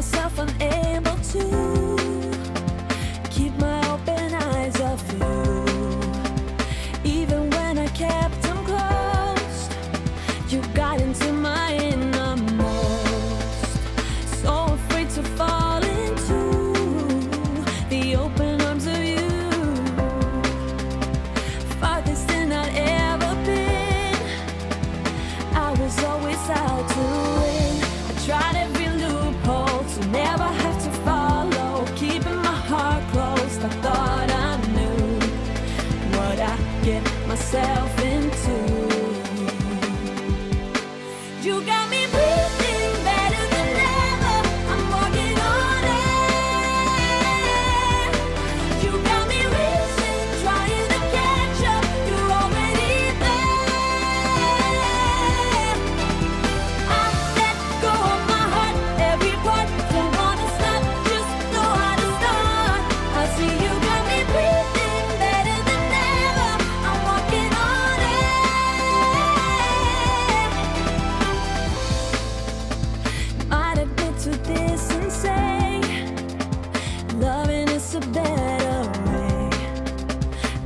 myself unable to keep my open eyes off you. Even when I kept them closed, you got into my innermost. So afraid to fall into the open arms of you. Farthest than I'd ever been. I was always out to win. I tried every loophole to never have to follow. Keeping my heart closed, I thought I knew what I get myself into. You got me breathing better than ever. I'm walking on air. You got me racing, trying to catch up. You're already there. I let go of my heart, every part. Don't wanna stop, just know how to start. I see you got me breathing better than ever. I'm walking on air. Might admit to this and say, loving is a better way.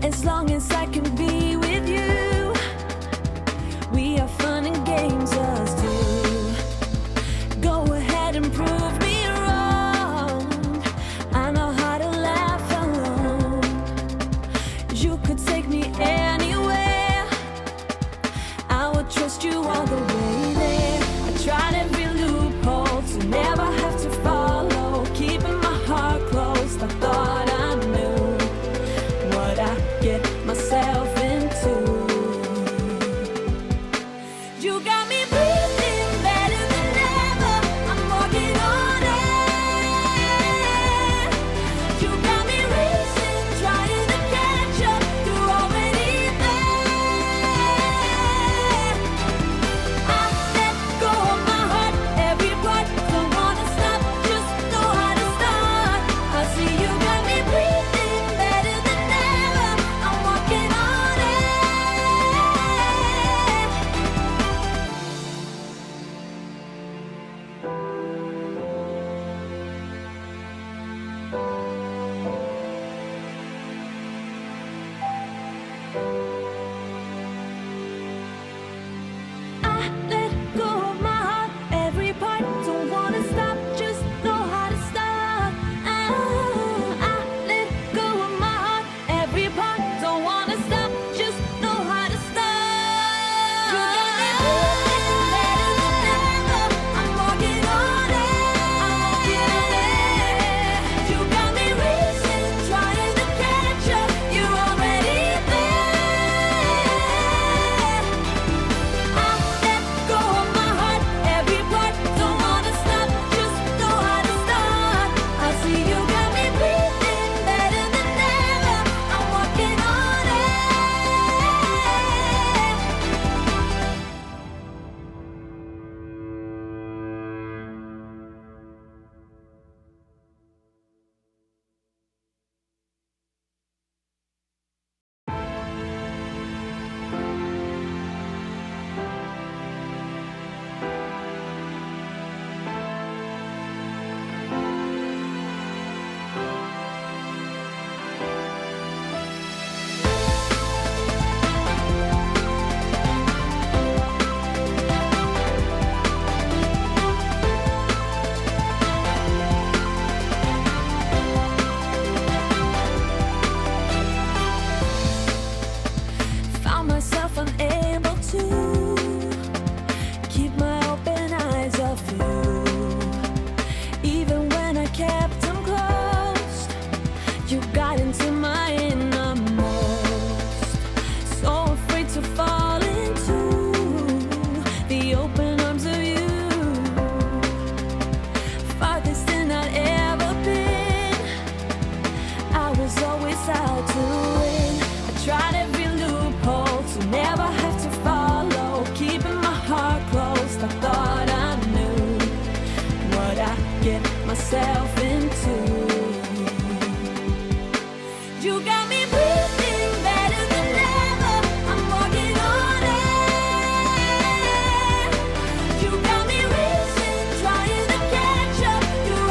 As long as I can be with you, we have fun and games us two. Go ahead and prove me wrong. I know how to laugh alone. You could take me anywhere. I would trust you all the way there. I tried every loophole to never have to follow. Keeping my heart closed, I thought I knew what I get myself into. You got me breathing better than ever. I'm walking on air. You got me racing, trying to catch up. You're already there. I let go of my heart, every part. Don't wanna stop, just know how to start. I see you got me breathing better than ever. I'm walking on air. I let go of my heart, every part. Don't wanna stop, just know how to start. I let go of my heart, every part. Don't wanna stop, just know how to start. You got me breathing better than ever. I'm walking on air. You got me racing, trying to catch up. You're already there. I let go of my heart, every part. Don't wanna stop, just know how to start. I see you got me breathing better than ever. I'm walking on air. Found myself unable to keep my open eyes off you. Even when I kept them closed, you got into my innermost. So afraid to fall into the open arms of you. Farthest than I'd ever been. I was always out to win. I tried every loophole to never have to follow. Keeping my heart closed, I thought I knew what I get myself into. You got me breathing better than ever. I'm walking on air. You got me racing, trying to catch up. You're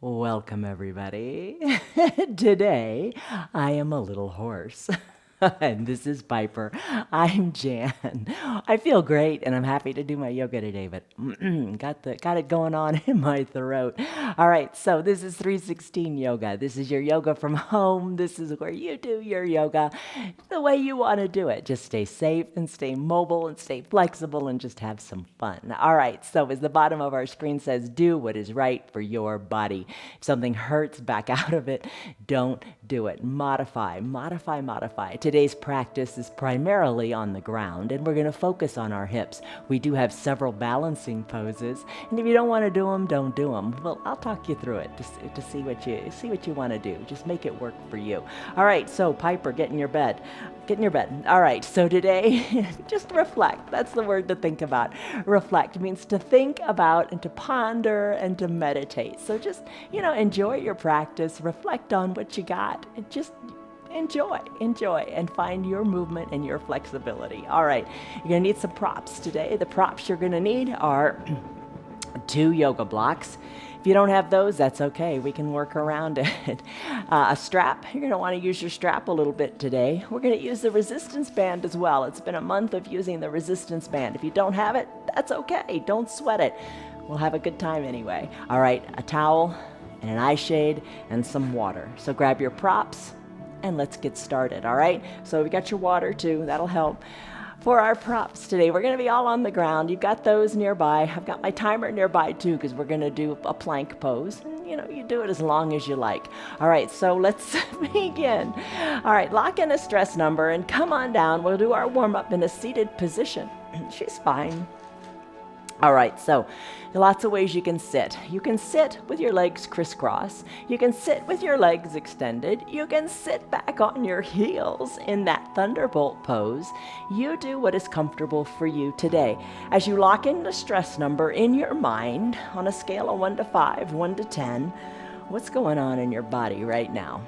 Welcome, everybody. Today, I am a little hoarse. And this is Piper. I'm Jan. I feel great and I'm happy to do my yoga today, but got it going on in my throat. All right, so this is 316 yoga. This is your yoga from home. This is where you do your yoga the way you want to do it. Just stay safe and stay mobile and stay flexible and just have some fun. All right, so as the bottom of our screen says, do what is right for your body. If something hurts, back out of it. Don't do it. Modify, modify, modify. Today's practice is primarily on the ground, and we're going to focus on our hips. We do have several balancing poses, and if you don't want to do them, don't do them. Well, I'll talk you through it to see what you want to do. Just make it work for you. All right, so Piper, get in your bed. Get in your bed. All right, so today, just reflect. That's the word to think about. Reflect means to think about and to ponder and to meditate. So just, enjoy your practice, reflect on what you got, and just enjoy, and find your movement and your flexibility. All right, you're gonna need some props today. The props you're gonna need are 2 yoga blocks. If you don't have those, that's okay. We can work around it. A strap. You're going to want to use your strap a little bit today. We're going to use the resistance band as well. It's been a month of using the resistance band. If you don't have it, that's okay. Don't sweat it. We'll have a good time anyway. All right, a towel and an eye shade and some water. So grab your props and let's get started, all right? So we got your water too. That'll help. For our props today, we're going to be all on the ground. You've got those nearby. I've got my timer nearby too because we're going to do a plank pose. You do it as long as you like. All right, so let's begin. All right, lock in a stress number and come on down. We'll do our warm-up in a seated position. She's fine. All right, so lots of ways you can sit. You can sit with your legs crisscross. You can sit with your legs extended. You can sit back on your heels in that thunderbolt pose. You do what is comfortable for you today. As you lock in the stress number in your mind on a scale of 1 to 5, 1 to 10, what's going on in your body right now?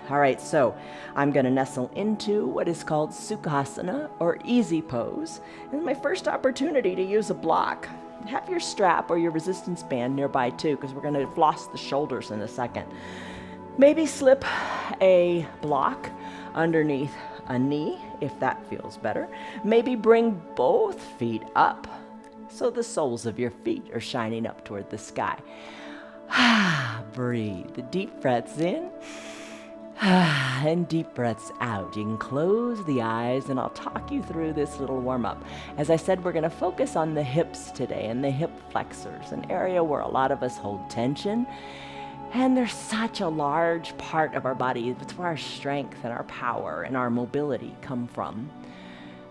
All right, so I'm going to nestle into what is called Sukhasana or easy pose. This is my first opportunity to use a block. Have your strap or your resistance band nearby too, because we're going to floss the shoulders in a second. Maybe slip a block underneath a knee if that feels better. Maybe bring both feet up so the soles of your feet are shining up toward the sky. Breathe. Deep breaths in. And deep breaths out. You can close the eyes and I'll talk you through this little warm-up. As I said, we're going to focus on the hips today and the hip flexors, an area where a lot of us hold tension. And they're such a large part of our body. It's where our strength and our power and our mobility come from.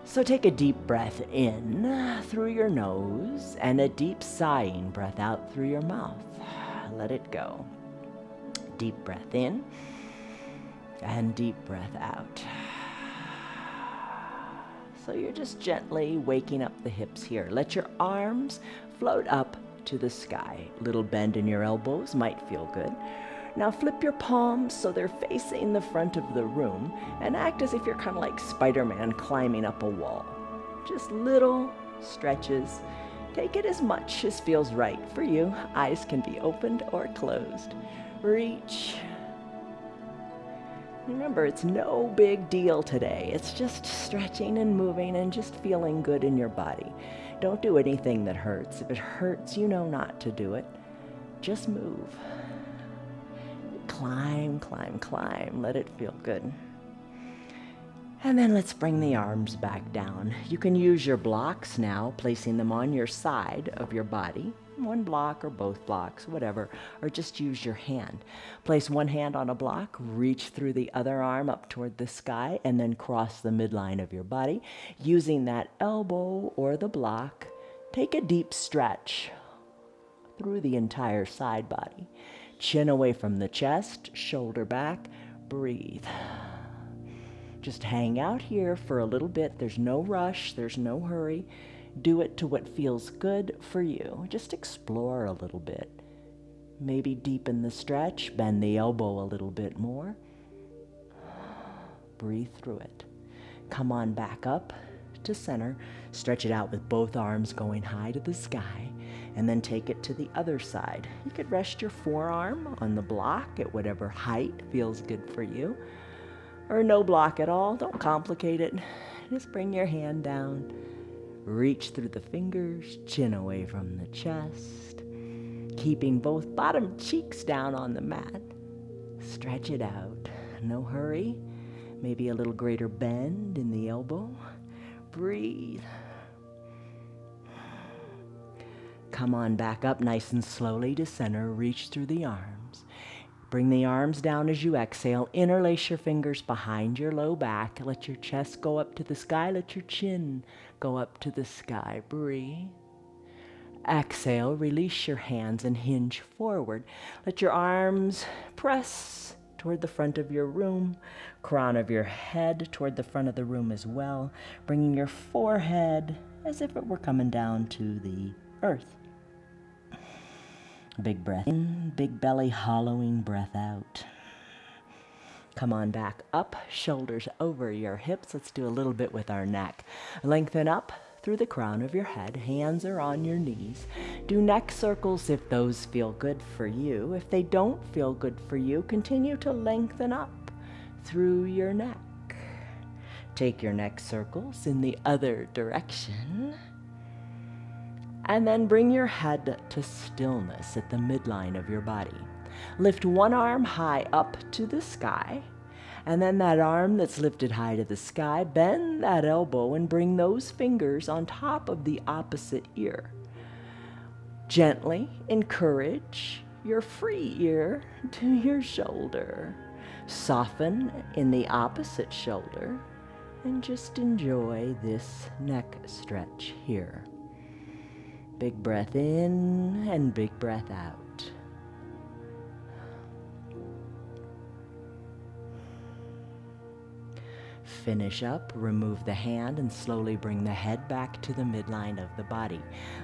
So take a deep breath in through your nose and a deep sighing breath out through your mouth. Let it go. Deep breath in. And deep breath out. So you're just gently waking up the hips here. Let your arms float up to the sky. Little bend in your elbows might feel good. Now flip your palms so they're facing the front of the room and act as if you're kind of like Spider-Man climbing up a wall. Just little stretches. Take it as much as feels right for you. Eyes can be opened or closed. Reach. Remember, it's no big deal today. It's just stretching and moving and just feeling good in your body. Don't do anything that hurts. If it hurts, you know not to do it. Just move. Climb, climb, climb. Let it feel good. And then let's bring the arms back down. You can use your blocks now, placing them on your side of your body. One block or both blocks, whatever, or just use your hand. Place one hand on a block, reach through the other arm up toward the sky, and then cross the midline of your body. Using that elbow or the block, take a deep stretch through the entire side body. Chin away from the chest, shoulder back, breathe. Just hang out here for a little bit. There's no rush, there's no hurry. Do it to what feels good for you. Just explore a little bit. Maybe deepen the stretch, bend the elbow a little bit more. Breathe through it. Come on back up to center. Stretch it out with both arms going high to the sky. and then take it to the other side. You could rest your forearm on the block at whatever height feels good for you, or no block at all. Don't complicate it. Just bring your hand down, reach through the fingers, chin away from the chest, keeping both bottom cheeks down on the mat. Stretch it out. No hurry. Maybe a little greater bend in the elbow. Breathe. Come on back up nice and slowly to center. Reach through the arms. Bring the arms down as you exhale. Interlace your fingers behind your low back. Let your chest go up to the sky. Let your chin go up to the sky. Breathe. Exhale. Release your hands and hinge forward. Let your arms press toward the front of your room. Crown of your head toward the front of the room as well. Bringing your forehead as if it were coming down to the earth. Big breath in, big belly, hollowing breath out. Come on back up, shoulders over your hips. Let's do a little bit with our neck. Lengthen up through the crown of your head. Hands are on your knees. Do neck circles if those feel good for you. If they don't feel good for you, continue to lengthen up through your neck. Take your neck circles in the other direction. And then bring your head to stillness at the midline of your body. Lift one arm high up to the sky, and then that arm that's lifted high to the sky, bend that elbow and bring those fingers on top of the opposite ear. Gently encourage your free ear to your shoulder. Soften in the opposite shoulder, and just enjoy this neck stretch here. Big breath in and big breath out. Finish up, remove the hand, and slowly bring the head back to the midline of the body.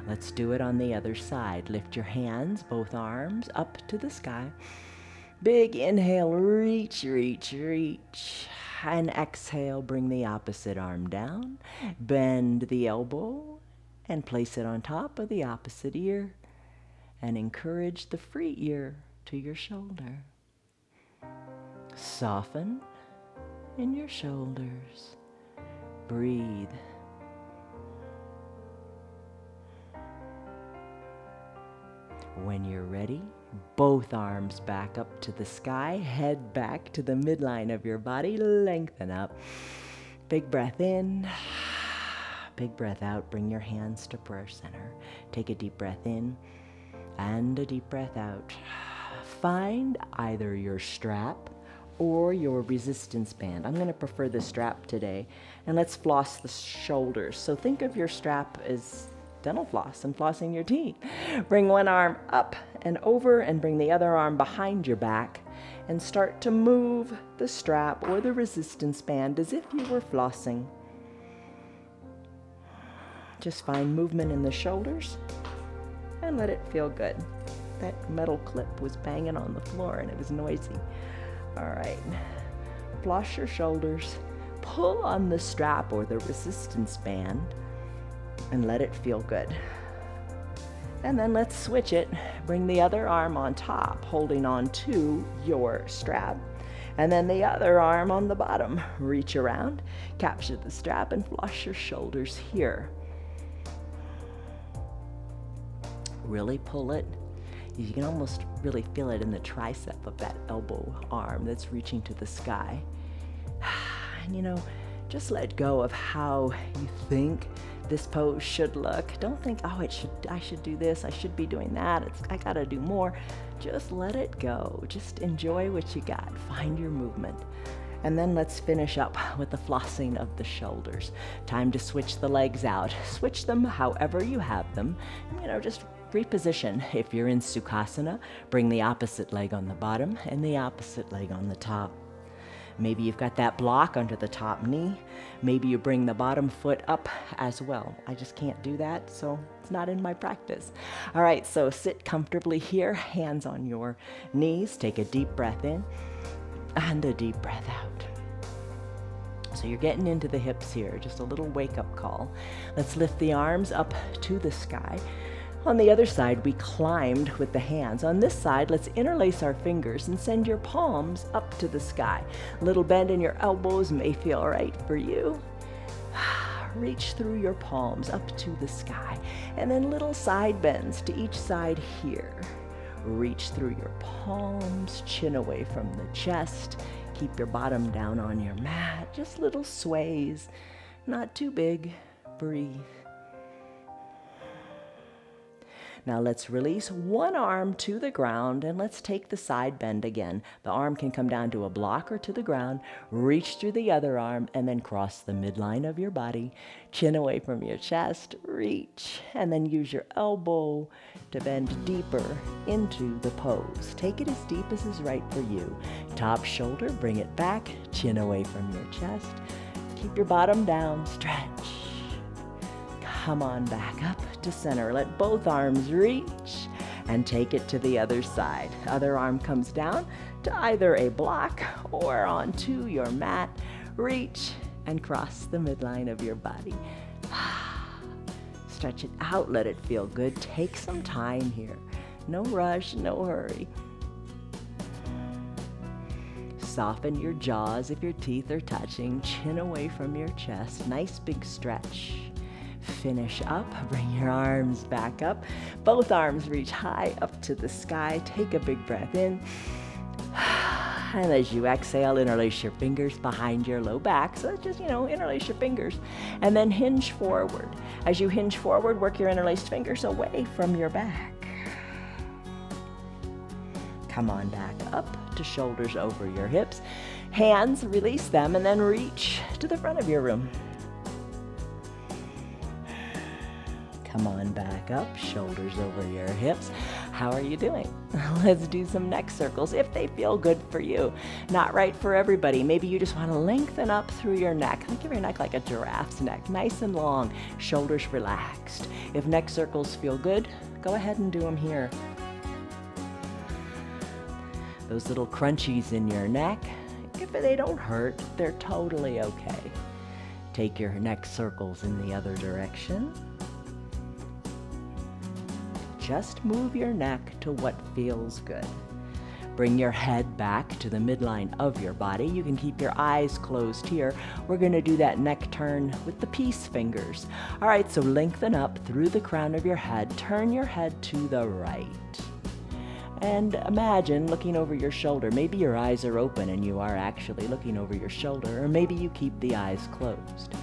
Let's do it on the other side. Lift your hands, both arms, up to the sky. Big inhale, reach, reach, reach. And exhale, bring the opposite arm down. Bend the elbow and place it on top of the opposite ear, and encourage the free ear to your shoulder. Soften in your shoulders. Breathe. When you're ready, both arms back up to the sky, head back to the midline of your body, lengthen up. Big breath in. Big breath out. Bring your hands to prayer center. Take a deep breath in and a deep breath out. Find either your strap or your resistance band. I'm going to prefer the strap today. And let's floss the shoulders. So think of your strap as dental floss and flossing your teeth. Bring one arm up and over and bring the other arm behind your back and start to move the strap or the resistance band as if you were flossing. Just find movement in the shoulders and let it feel good. That metal clip was banging on the floor and it was noisy. All right, floss your shoulders, pull on the strap or the resistance band and let it feel good. And then let's switch it. Bring the other arm on top, holding on to your strap. And then the other arm on the bottom. Reach around, capture the strap, and floss your shoulders here. Really pull it. You can almost really feel it in the tricep of that elbow arm that's reaching to the sky. And just let go of how you think this pose should look. Don't think, I should do this, I should be doing that, I gotta do more. Just let it go. Just enjoy what you got. Find your movement. And then let's finish up with the flossing of the shoulders. Time to switch the legs out. Switch them however you have them. Just reposition. If you're in Sukhasana, bring the opposite leg on the bottom and the opposite leg on the top. Maybe you've got that block under the top knee. Maybe you bring the bottom foot up as well. I just can't do that, so it's not in my practice. All right, so sit comfortably here, hands on your knees. Take a deep breath in and a deep breath out. So you're getting into the hips here, just a little wake-up call. Let's lift the arms up to the sky. On the other side, we climbed with the hands. On this side, let's interlace our fingers and send your palms up to the sky. A little bend in your elbows may feel right for you. Reach through your palms up to the sky, and then little side bends to each side here. Reach through your palms, chin away from the chest. Keep your bottom down on your mat. Just little sways, not too big. Breathe. Now let's release one arm to the ground and let's take the side bend again. The arm can come down to a block or to the ground. Reach through the other arm and then cross the midline of your body. Chin away from your chest. Reach. And then use your elbow to bend deeper into the pose. Take it as deep as is right for you. Top shoulder, bring it back. Chin away from your chest. Keep your bottom down. Stretch. Come on back up to center. Let both arms reach and take it to the other side. Other arm comes down to either a block or onto your mat. Reach and cross the midline of your body. Stretch it out. Let it feel good. Take some time here. No rush, no hurry. Soften your jaws if your teeth are touching. Chin away from your chest. Nice big stretch. Finish up, bring your arms back up. Both arms reach high up to the sky. Take a big breath in. And as you exhale, interlace your fingers behind your low back. So just, interlace your fingers. And then hinge forward. As you hinge forward, work your interlaced fingers away from your back. Come on back up to shoulders over your hips. Hands, release them, and then reach to the front of your room. Come on back up, shoulders over your hips. How are you doing? Let's do some neck circles if they feel good for you. Not right for everybody. Maybe you just want to lengthen up through your neck. Think of your neck like a giraffe's neck, nice and long, shoulders relaxed. If neck circles feel good, go ahead and do them here. Those little crunchies in your neck, if they don't hurt, they're totally okay. Take your neck circles in the other direction. Just move your neck to what feels good. Bring your head back to the midline of your body. You can keep your eyes closed here. We're going to do that neck turn with the peace fingers. All right, so lengthen up through the crown of your head. Turn your head to the right. And imagine looking over your shoulder. Maybe your eyes are open and you are actually looking over your shoulder, or maybe you keep the eyes closed.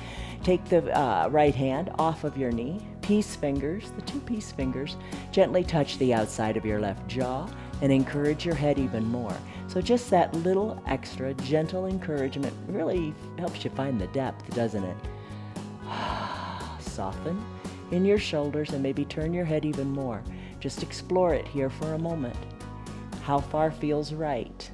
Take the right hand off of your knee. Peace fingers, the two peace fingers, gently touch the outside of your left jaw and encourage your head even more. So just that little extra gentle encouragement really helps you find the depth, doesn't it? Soften in your shoulders and maybe turn your head even more. Just explore it here for a moment. How far feels right?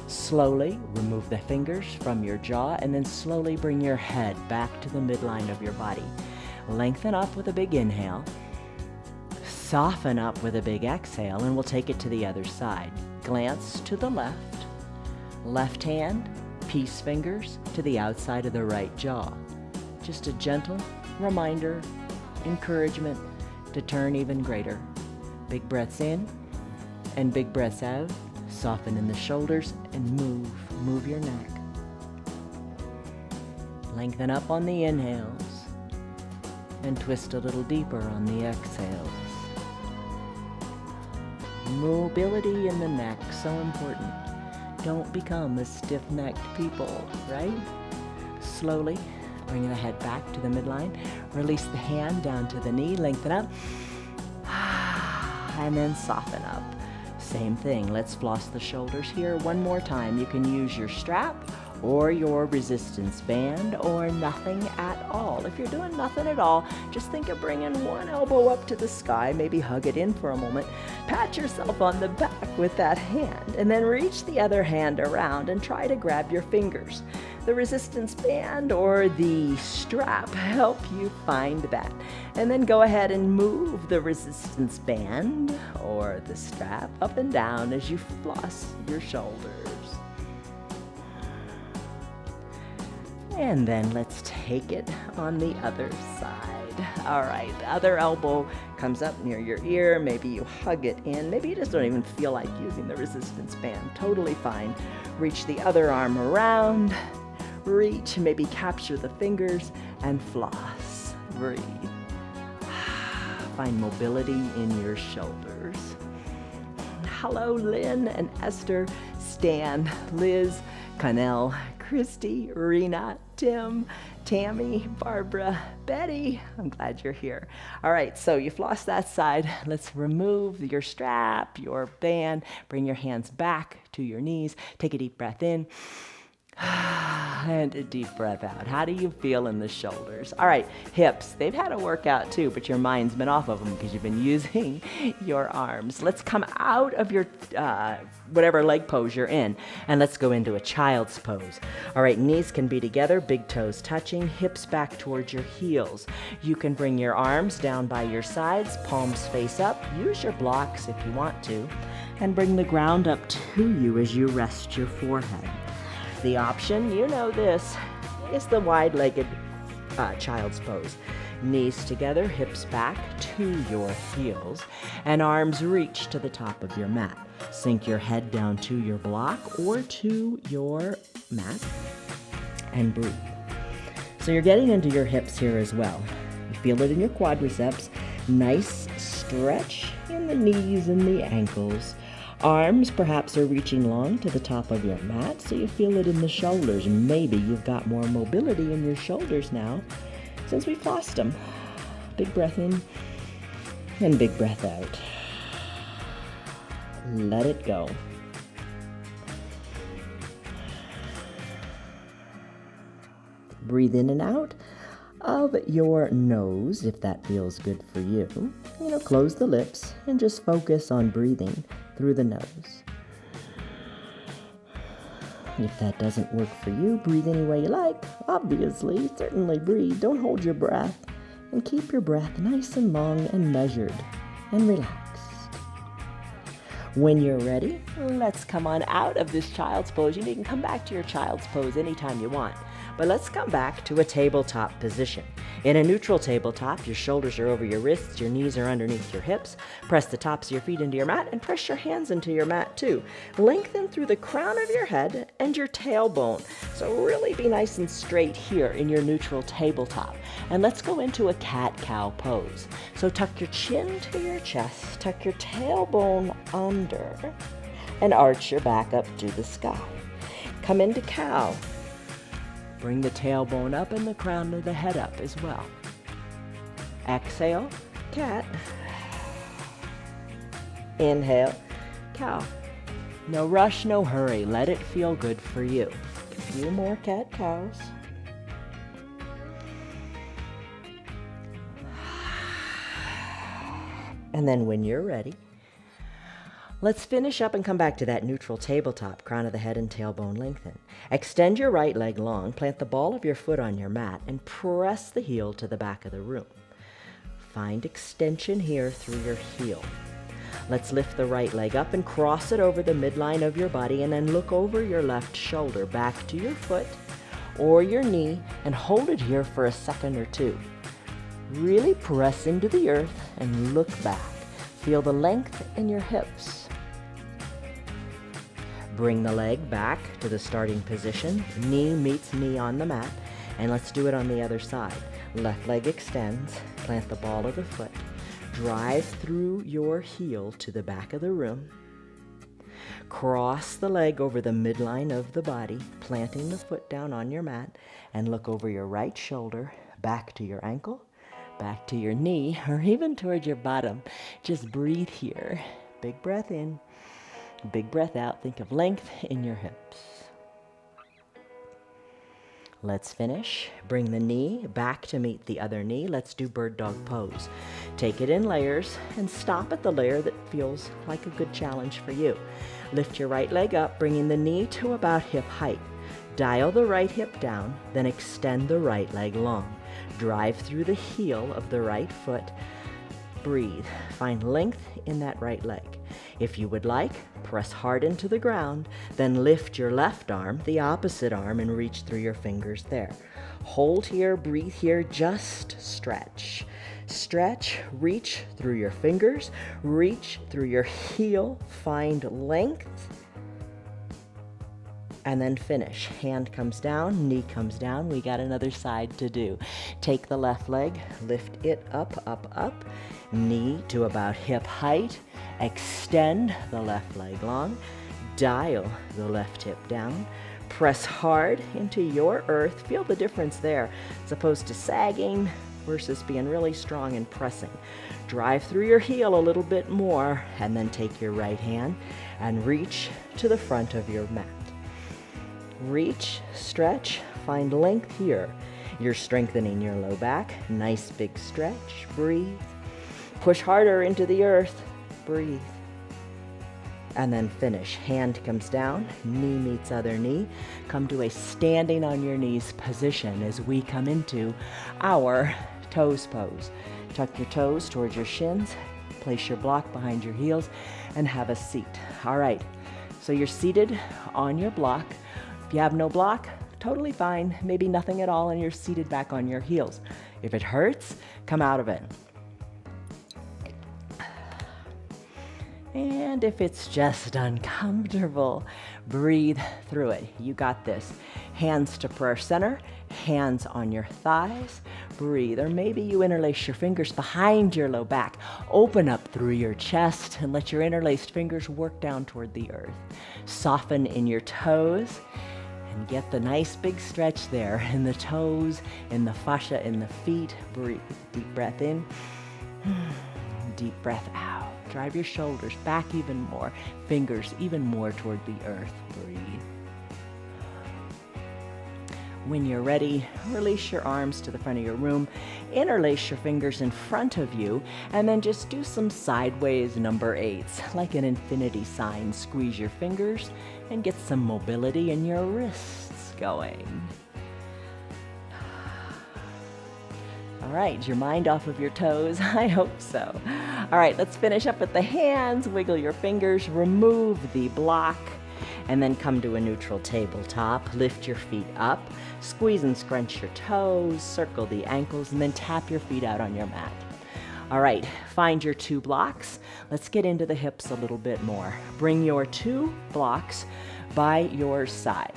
Slowly remove the fingers from your jaw and then slowly bring your head back to the midline of your body. Lengthen up with a big inhale. Soften up with a big exhale, and we'll take it to the other side. Glance to the left. Left hand, peace fingers to the outside of the right jaw. Just a gentle reminder, encouragement to turn even greater. Big breaths in and big breaths out. Soften in the shoulders and move your neck. Lengthen up on the inhales and twist a little deeper on the exhales. Mobility in the neck, so important. Don't become a stiff-necked people, right? Slowly bring the head back to the midline. Release the hand down to the knee, lengthen up, and then soften up. Same thing, let's floss the shoulders here one more time. You can use your strap or your resistance band or nothing at all. If you're doing nothing at all, just think of bringing one elbow up to the sky, maybe hug it in for a moment, pat yourself on the back with that hand, and then reach the other hand around and try to grab your fingers. The resistance band or the strap help you find that. And then go ahead and move the resistance band or the strap up and down as you floss your shoulders. And then let's take it on the other side. All right, the other elbow comes up near your ear. Maybe you hug it in. Maybe you just don't even feel like using the resistance band. Totally fine. Reach the other arm around. Reach, maybe capture the fingers and floss. Breathe. Find mobility in your shoulders. Hello, Lynn and Esther, Stan, Liz, Connell, Christy, Rena, Tim, Tammy, Barbara, Betty. I'm glad you're here. All right, so you floss that side. Let's remove your strap, your band. Bring your hands back to your knees. Take a deep breath in. And a deep breath out. How do you feel in the shoulders? All right, hips. They've had a workout too, but your mind's been off of them because you've been using your arms. Let's come out of your whatever leg pose you're in, and let's go into a child's pose. All right, knees can be together, big toes touching, hips back towards your heels. You can bring your arms down by your sides, palms face up. Use your blocks if you want to, and bring the ground up to you as you rest your forehead. The option, you know this, is the wide-legged child's pose. Knees together, hips back to your heels, and arms reach to the top of your mat. Sink your head down to your block or to your mat and breathe. So you're getting into your hips here as well. You feel it in your quadriceps. Nice stretch in the knees and the ankles. Arms perhaps are reaching long to the top of your mat, so you feel it in the shoulders. Maybe you've got more mobility in your shoulders now since we flossed them. Big breath in and big breath out. Let it go. Breathe in and out of your nose if that feels good for you. Close the lips and just focus on breathing through the nose. If that doesn't work for you, breathe any way you like. Obviously, certainly breathe. Don't hold your breath. And keep your breath nice and long and measured and relaxed. When you're ready, let's come on out of this child's pose. You can come back to your child's pose anytime you want. But let's come back to a tabletop position. In a neutral tabletop, your shoulders are over your wrists, your knees are underneath your hips. Press the tops of your feet into your mat and press your hands into your mat too. Lengthen through the crown of your head and your tailbone. So really be nice and straight here in your neutral tabletop. And let's go into a cat-cow pose. So tuck your chin to your chest, tuck your tailbone under, and arch your back up to the sky. Come into cow. Bring the tailbone up and the crown of the head up as well. Exhale, cat. Inhale, cow. No rush, no hurry. Let it feel good for you. A few more cat-cows. And then when you're ready, let's finish up and come back to that neutral tabletop, crown of the head and tailbone lengthen. Extend your right leg long, plant the ball of your foot on your mat, and press the heel to the back of the room. Find extension here through your heel. Let's lift the right leg up and cross it over the midline of your body, and then look over your left shoulder back to your foot or your knee and hold it here for a second or two. Really press into the earth and look back. Feel the length in your hips. Bring the leg back to the starting position. Knee meets knee on the mat. And let's do it on the other side. Left leg extends. Plant the ball of the foot. Drive through your heel to the back of the room. Cross the leg over the midline of the body, planting the foot down on your mat. And look over your right shoulder, back to your ankle, back to your knee, or even towards your bottom. Just breathe here. Big breath in, big breath out. Think of length in your hips. Let's finish. Bring the knee back to meet the other knee. Let's do bird dog pose. Take it in layers and stop at the layer that feels like a good challenge for you. Lift your right leg up, bringing the knee to about hip height. Dial the right hip down, then extend the right leg long. Drive through the heel of the right foot. Breathe. Find length in that right leg. If you would like, press hard into the ground, then lift your left arm, the opposite arm, and reach through your fingers there. Hold here, breathe here, just stretch. Stretch, reach through your fingers, reach through your heel, find length, and then finish. Hand comes down, knee comes down. We got another side to do. Take the left leg, lift it up, up, up, knee to about hip height, extend the left leg long, dial the left hip down, press hard into your earth. Feel the difference there, as opposed to sagging versus being really strong and pressing. Drive through your heel a little bit more, and then take your right hand and reach to the front of your mat. Reach, stretch, find length here. You're strengthening your low back. Nice big stretch. Breathe. Push harder into the earth. Breathe. And then finish. Hand comes down, knee meets other knee. Come to a standing on your knees position as we come into our toes pose. Tuck your toes towards your shins. Place your block behind your heels and have a seat. All right, so you're seated on your block. If you have no block, totally fine. Maybe nothing at all, and you're seated back on your heels. If it hurts, come out of it. And if it's just uncomfortable, breathe through it. You got this. Hands to prayer center, hands on your thighs. Breathe. Or maybe you interlace your fingers behind your low back. Open up through your chest and let your interlaced fingers work down toward the earth. Soften in your toes and get the nice big stretch there in the toes, in the fascia, in the feet. Breathe. Deep breath in. Deep breath out. Drive your shoulders back even more, fingers even more toward the earth. Breathe. When you're ready, release your arms to the front of your room, interlace your fingers in front of you, and then just do some sideways number 8s, like an infinity sign. Squeeze your fingers and get some mobility in your wrists going. All right, is your mind off of your toes? I hope so. All right, let's finish up with the hands. Wiggle your fingers, remove the block, and then come to a neutral tabletop. Lift your feet up, squeeze and scrunch your toes, circle the ankles, and then tap your feet out on your mat. All right, find your 2 blocks. Let's get into the hips a little bit more. Bring your 2 blocks by your side.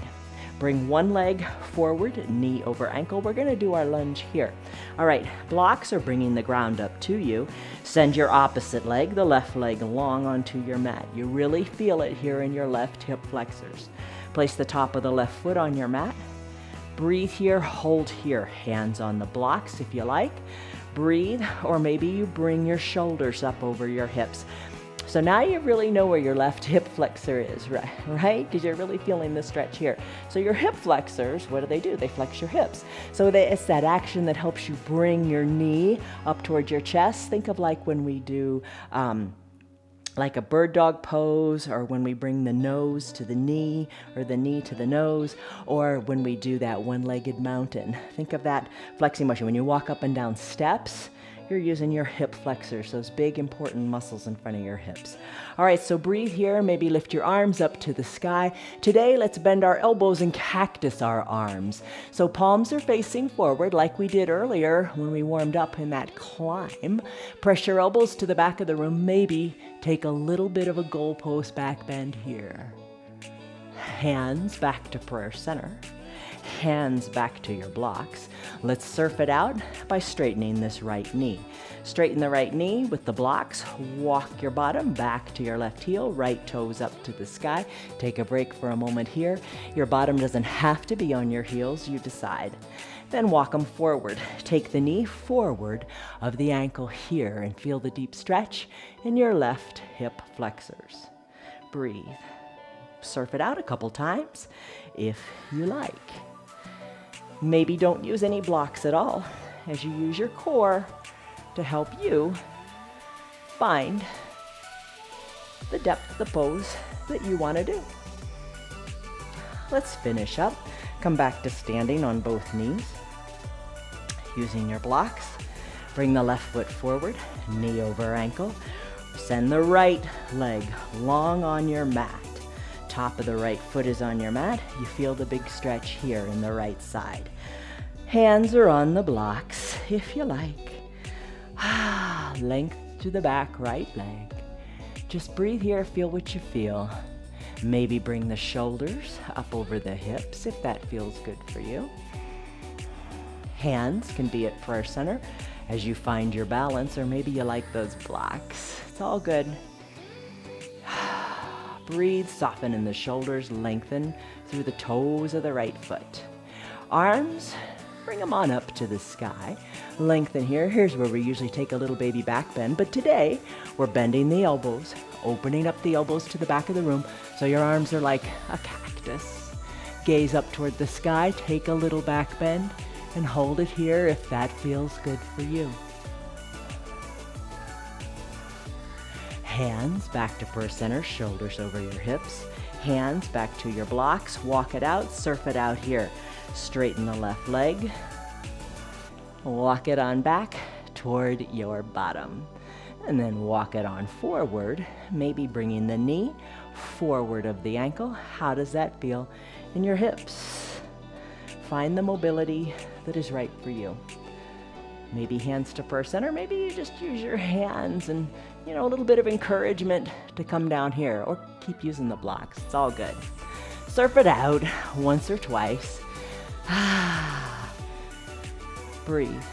Bring one leg forward, knee over ankle. We're going to do our lunge here. All right, blocks are bringing the ground up to you. Send your opposite leg, the left leg, long onto your mat. You really feel it here in your left hip flexors. Place the top of the left foot on your mat. Breathe here, hold here. Hands on the blocks if you like. Breathe, or maybe you bring your shoulders up over your hips. So now you really know where your left hip flexor is, right? Because you're really feeling the stretch here. So your hip flexors, what do? They flex your hips. So it's that action that helps you bring your knee up towards your chest. Think of like when we do like a bird dog pose, or when we bring the nose to the knee, or the knee to the nose, or when we do that one-legged mountain. Think of that flexing motion. When you walk up and down steps, you're using your hip flexors, those big important muscles in front of your hips. All right, so breathe here, maybe lift your arms up to the sky. Today, let's bend our elbows and cactus our arms. So palms are facing forward like we did earlier when we warmed up in that climb. Press your elbows to the back of the room, maybe take a little bit of a goalpost back bend here. Hands back to prayer center. Hands back to your blocks. Let's surf it out by straightening this right knee. Straighten the right knee with the blocks. Walk your bottom back to your left heel, right toes up to the sky. Take a break for a moment here. Your bottom doesn't have to be on your heels, you decide. Then walk them forward. Take the knee forward of the ankle here and feel the deep stretch in your left hip flexors. Breathe. Surf it out a couple times if you like. Maybe don't use any blocks at all as you use your core to help you find the depth of the pose that you want to do. Let's finish up. Come back to standing on both knees. Using your blocks, bring the left foot forward, knee over ankle. Send the right leg long on your mat. Top of the right foot is on your mat. You feel the big stretch here in the right side. Hands are on the blocks if you like. Length to the back, right leg. Just breathe here, feel what you feel. Maybe bring the shoulders up over the hips if that feels good for you. Hands can be at prayer center as you find your balance, or maybe you like those blocks. It's all good. Breathe, soften in the shoulders, lengthen through the toes of the right foot. Arms, bring them on up to the sky. Lengthen here. Here's where we usually take a little baby back bend, but today we're bending the elbows, opening up the elbows to the back of the room so your arms are like a cactus. Gaze up toward the sky, take a little back bend, and hold it here if that feels good for you. Hands back to prayer center, shoulders over your hips. Hands back to your blocks, walk it out, surf it out here. Straighten the left leg. Walk it on back toward your bottom. And then walk it on forward, maybe bringing the knee forward of the ankle. How does that feel in your hips? Find the mobility that is right for you. Maybe hands to prayer center, maybe you just use your hands and, a little bit of encouragement to come down here, or keep using the blocks. It's all good. Surf it out once or twice. Breathe.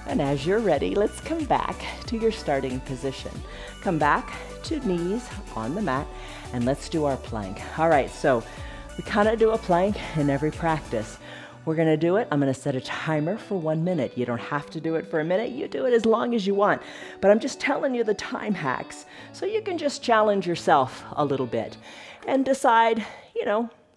And as you're ready, let's come back to your starting position. Come back to knees on the mat, and let's do our plank. All right, so we kind of do a plank in every practice. We're going to do it. I'm going to set a timer for 1 minute. You don't have to do it for a minute. You do it as long as you want. But I'm just telling you the time hacks so you can just challenge yourself a little bit and decide,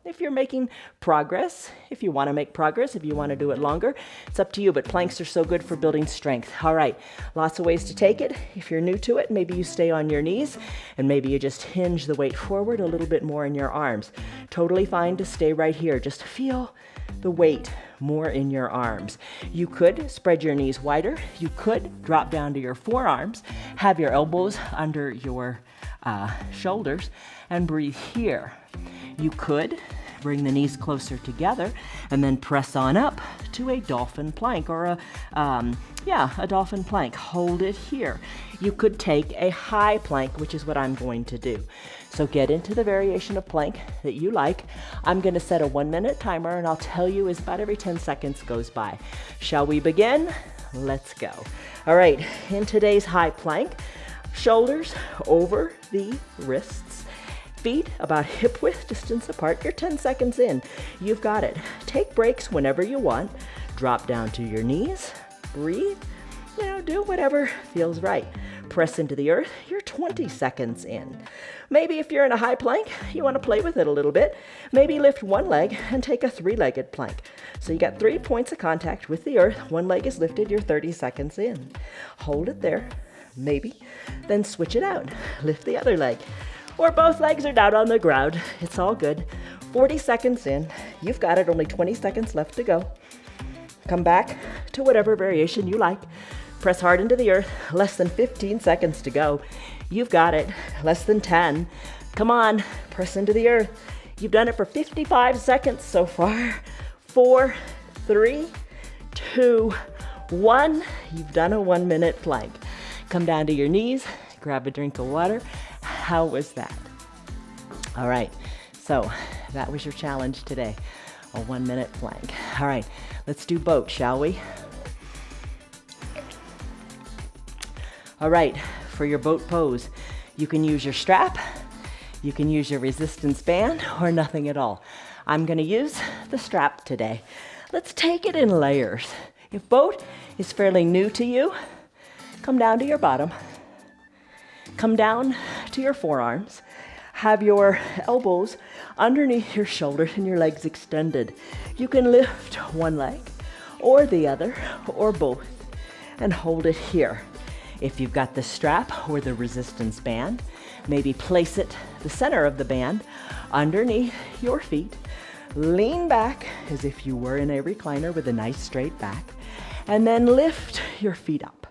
if you're making progress, if you want to make progress, if you want to do it longer, it's up to you. But planks are so good for building strength. All right, lots of ways to take it. If you're new to it, maybe you stay on your knees and maybe you just hinge the weight forward a little bit more in your arms. Totally fine to stay right here. Just feel the weight more in your arms. You could spread your knees wider. You could drop down to your forearms, have your elbows under your shoulders, and breathe here. You could bring the knees closer together and then press on up to a dolphin plank, or a dolphin plank. Hold it here. You could take a high plank, which is what I'm going to do. So get into the variation of plank that you like. I'm going to set a 1 minute timer, and I'll tell you as about every 10 seconds goes by. Shall we begin? Let's go. All right, in today's high plank, shoulders over the wrists, feet about hip width distance apart. You're 10 seconds in. You've got it. Take breaks whenever you want. Drop down to your knees. Breathe. Do whatever feels right. Press into the earth. You're 20 seconds in. Maybe if you're in a high plank, you want to play with it a little bit. Maybe lift one leg and take a 3-legged plank. So you got 3 points of contact with the earth. One leg is lifted. You're 30 seconds in. Hold it there. Maybe. Then switch it out. Lift the other leg. Or both legs are down on the ground. It's all good. 40 seconds in. You've got it. Only 20 seconds left to go. Come back to whatever variation you like. Press hard into the earth. Less than 15 seconds to go. You've got it. Less than 10. Come on. Press into the earth. You've done it for 55 seconds so far. 4, 3, 2, 1. You've done a 1 minute plank. Come down to your knees. Grab a drink of water. How was that? All right. So that was your challenge today. A 1 minute plank. All right. Let's do boat, shall we? All right, for your boat pose, you can use your strap, you can use your resistance band, or nothing at all. I'm gonna use the strap today. Let's take it in layers. If boat is fairly new to you, come down to your bottom, come down to your forearms, have your elbows underneath your shoulders and your legs extended. You can lift one leg or the other or both and hold it here. If you've got the strap or the resistance band, maybe place it the center of the band underneath your feet. Lean back as if you were in a recliner with a nice straight back, and then lift your feet up.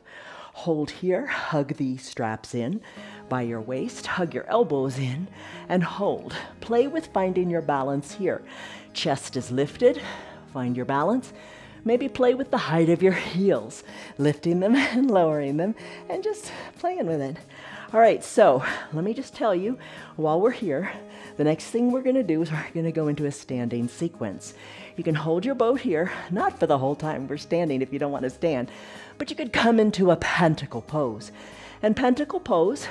Hold here, hug the straps in by your waist, hug your elbows in, and hold. Play with finding your balance here. Chest is lifted, find your balance. Maybe play with the height of your heels, lifting them and lowering them, and just playing with it. All right, so let me just tell you, while we're here, the next thing we're gonna do is we're gonna go into a standing sequence. You can hold your boat here, not for the whole time we're standing if you don't wanna stand, but you could come into a pentacle pose. And pentacle pose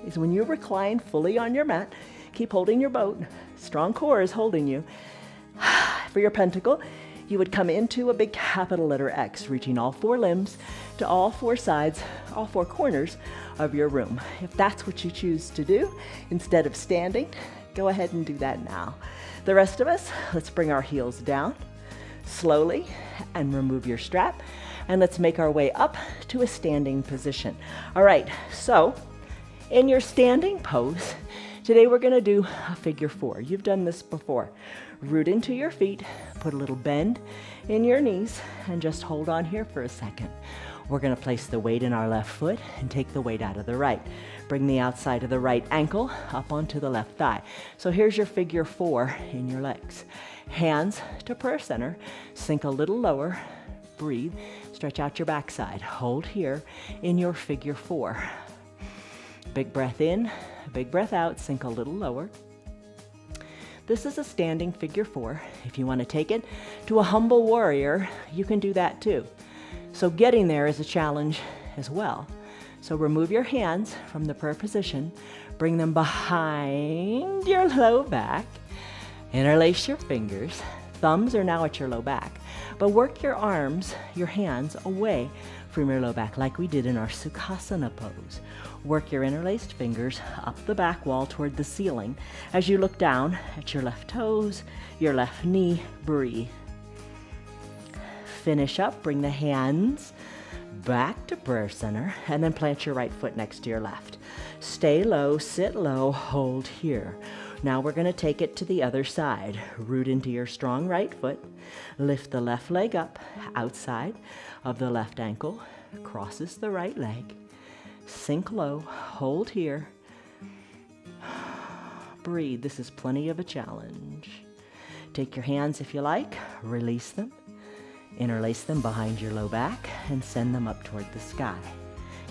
is when you recline fully on your mat, keep holding your boat, strong core is holding you. For your pentacle, you would come into a big capital letter X, reaching all four limbs to all four sides, all four corners of your room. If that's what you choose to do, instead of standing, go ahead and do that now. The rest of us, let's bring our heels down slowly and remove your strap. And let's make our way up to a standing position. All right, so in your standing pose, today we're gonna do a figure four. You've done this before. Root into your feet, put a little bend in your knees, and just hold on here for a second. We're gonna place the weight in our left foot and take the weight out of the right. Bring the outside of the right ankle up onto the left thigh. So here's your figure four in your legs. Hands to prayer center, sink a little lower, breathe, stretch out your backside. Hold here in your figure four. Big breath in, big breath out, sink a little lower. This is a standing figure four. If you want to take it to a humble warrior, you can do that too. So getting there is a challenge as well. So remove your hands from the prayer position, bring them behind your low back, interlace your fingers. Thumbs are now at your low back, but work your arms, your hands away from your low back like we did in our Sukhasana pose. Work your interlaced fingers up the back wall toward the ceiling as you look down at your left toes, your left knee, breathe. Finish up, bring the hands back to prayer center, and then plant your right foot next to your left. Stay low, sit low, hold here. Now we're going to take it to the other side. Root into your strong right foot. Lift the left leg up outside of the left ankle. Crosses the right leg. Sink low. Hold here. Breathe. This is plenty of a challenge. Take your hands if you like. Release them. Interlace them behind your low back and send them up toward the sky.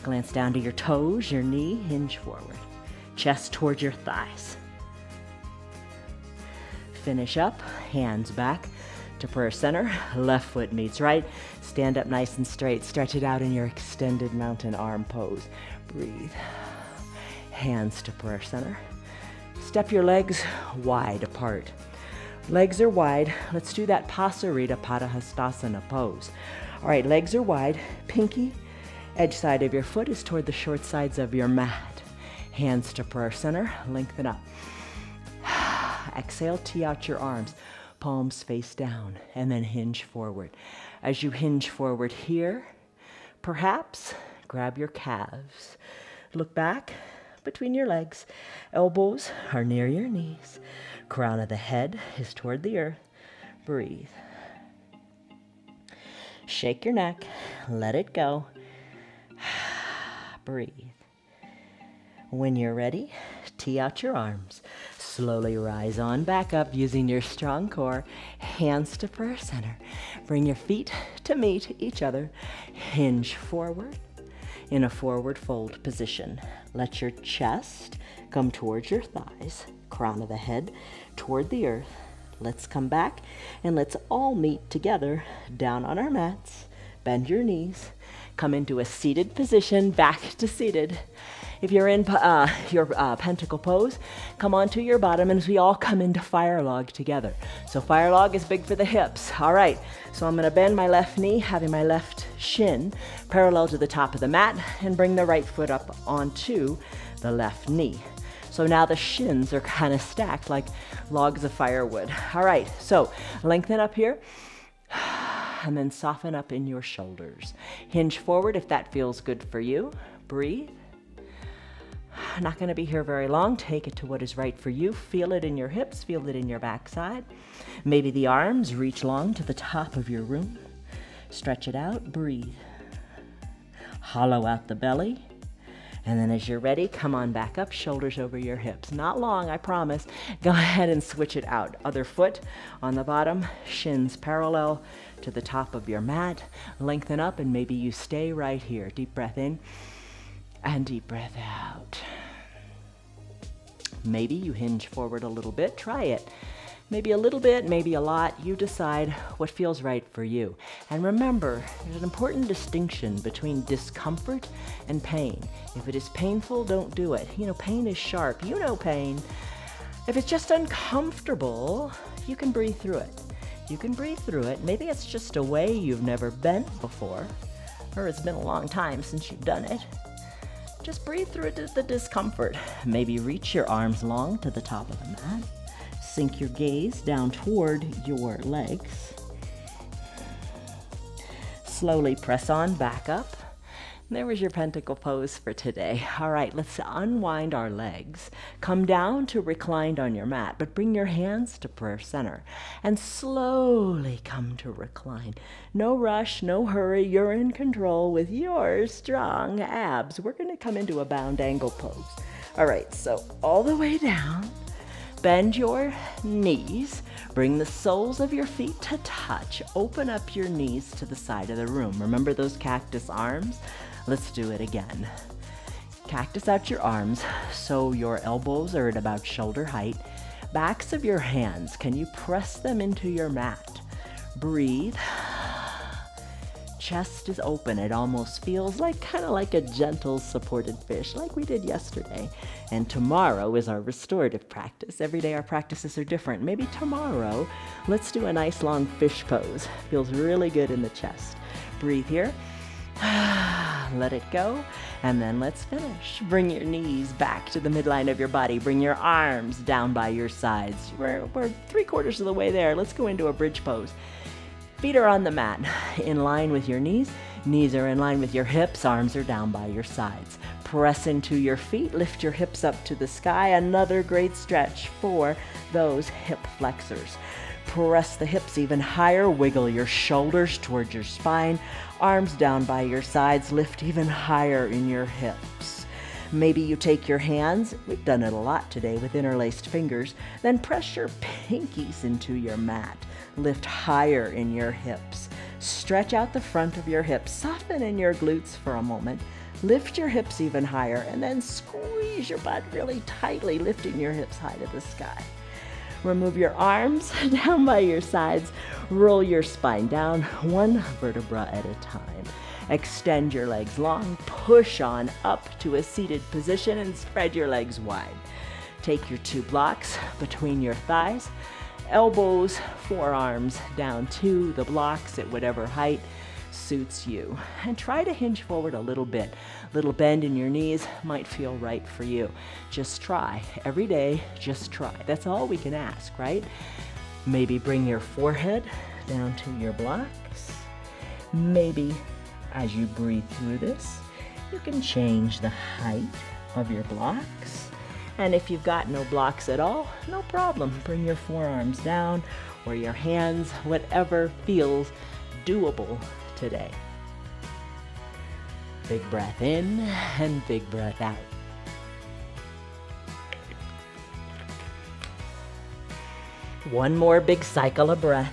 Glance down to your toes, your knee, hinge forward. Chest towards your thighs. Finish up, hands back to prayer center, left foot meets right. Stand up nice and straight, stretch it out in your extended mountain arm pose. Breathe. Hands to prayer center. Step your legs wide apart. Legs are wide. Let's do that Pasarita Padahastasana pose. All right, legs are wide. Pinky, edge side of your foot is toward the short sides of your mat. Hands to prayer center, lengthen up. Exhale, tee out your arms, palms face down, and then hinge forward. As you hinge forward here, perhaps grab your calves. Look back between your legs. Elbows are near your knees. Crown of the head is toward the earth. Breathe. Shake your neck. Let it go. Breathe. When you're ready, tee out your arms. Slowly rise on back up using your strong core. Hands to prayer center. Bring your feet to meet each other. Hinge forward in a forward fold position. Let your chest come towards your thighs. Crown of the head toward the earth. Let's come back and let's all meet together down on our mats. Bend your knees. Come into a seated position, back to seated. If you're in your pentacle pose, come onto your bottom and as we all come into fire log together. So fire log is big for the hips. All right, so I'm gonna bend my left knee, having my left shin parallel to the top of the mat and bring the right foot up onto the left knee. So now the shins are kind of stacked like logs of firewood. All right, so lengthen up here and then soften up in your shoulders. Hinge forward if that feels good for you. Breathe. Not going to be here very long. Take it to what is right for you. Feel it in your hips. Feel it in your backside. Maybe the arms reach long to the top of your room. Stretch it out. Breathe. Hollow out the belly. And then as you're ready, come on back up, shoulders over your hips. Not long, I promise. Go ahead and switch it out. Other foot on the bottom, shins parallel to the top of your mat. Lengthen up and maybe you stay right here. Deep breath in and deep breath out. Maybe you hinge forward a little bit. Try it. Maybe a little bit, maybe a lot. You decide what feels right for you. And remember, there's an important distinction between discomfort and pain. If it is painful, don't do it. You know, pain is sharp. You know pain. If it's just uncomfortable, you can breathe through it. You can breathe through it. Maybe it's just a way you've never bent before, or it's been a long time since you've done it. Just breathe through the discomfort. Maybe reach your arms long to the top of the mat. Sink your gaze down toward your legs. Slowly press on back up. There was your pentacle pose for today. All right, let's unwind our legs. Come down to reclined on your mat, but bring your hands to prayer center and slowly come to recline. No rush, no hurry. You're in control with your strong abs. We're going to come into a bound angle pose. All right, so all the way down. Bend your knees. Bring the soles of your feet to touch. Open up your knees to the side of the room. Remember those cactus arms? Let's do it again. Cactus out your arms so your elbows are at about shoulder height. Backs of your hands, can you press them into your mat? Breathe. Chest is open. It almost feels like kind of like a gentle supported fish like we did yesterday. And tomorrow is our restorative practice. Every day our practices are different. Maybe tomorrow, let's do a nice long fish pose. Feels really good in the chest. Breathe here. Let it go. And then let's finish. Bring your knees back to the midline of your body. Bring your arms down by your sides. We're 3/4 of the way there. Let's go into a bridge pose. Feet are on the mat, in line with your knees. Knees are in line with your hips. Arms are down by your sides. Press into your feet. Lift your hips up to the sky. Another great stretch for those hip flexors. Press the hips even higher. Wiggle your shoulders towards your spine. Arms down by your sides. Lift even higher in your hips. Maybe you take your hands, we've done it a lot today with interlaced fingers, then press your pinkies into your mat. Lift higher in your hips. Stretch out the front of your hips. Soften in your glutes for a moment. Lift your hips even higher and then squeeze your butt really tightly, lifting your hips high to the sky. Remove your arms down by your sides. Roll your spine down one vertebra at a time. Extend your legs long. Push on up to a seated position and spread your legs wide. Take your 2 blocks between your thighs. Elbows, forearms down to the blocks at whatever height suits you. And try to hinge forward a little bit. Little bend in your knees might feel right for you. Just try. Every day, just try. That's all we can ask, right? Maybe bring your forehead down to your blocks. Maybe as you breathe through this, you can change the height of your blocks. And if you've got no blocks at all, no problem. Bring your forearms down or your hands, whatever feels doable today. Big breath in and big breath out. One more big cycle of breath.